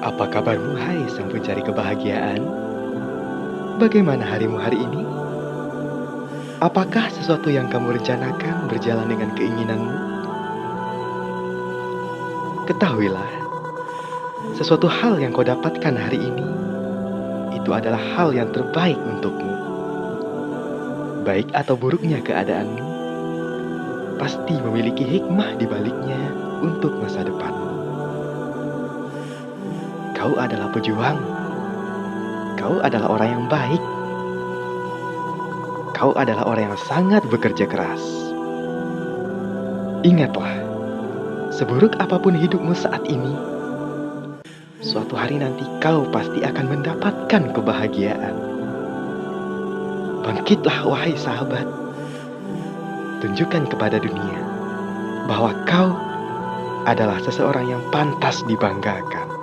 Apa kabarmu, hai sang pencari kebahagiaan? Bagaimana harimu hari ini? Apakah sesuatu yang kamu rencanakan berjalan dengan keinginanmu? Ketahuilah, sesuatu hal yang kau dapatkan hari ini, itu adalah hal yang terbaik untukmu. Baik atau buruknya keadaanmu, pasti memiliki hikmah di baliknya untuk masa depanmu. Kau adalah pejuang. Kau adalah orang yang baik. Kau adalah orang yang sangat bekerja keras. Ingatlah, seburuk apapun hidupmu saat ini, suatu hari nanti kau pasti akan mendapatkan kebahagiaan. Bangkitlah wahai sahabat. Tunjukkan kepada dunia bahwa kau adalah seseorang yang pantas dibanggakan.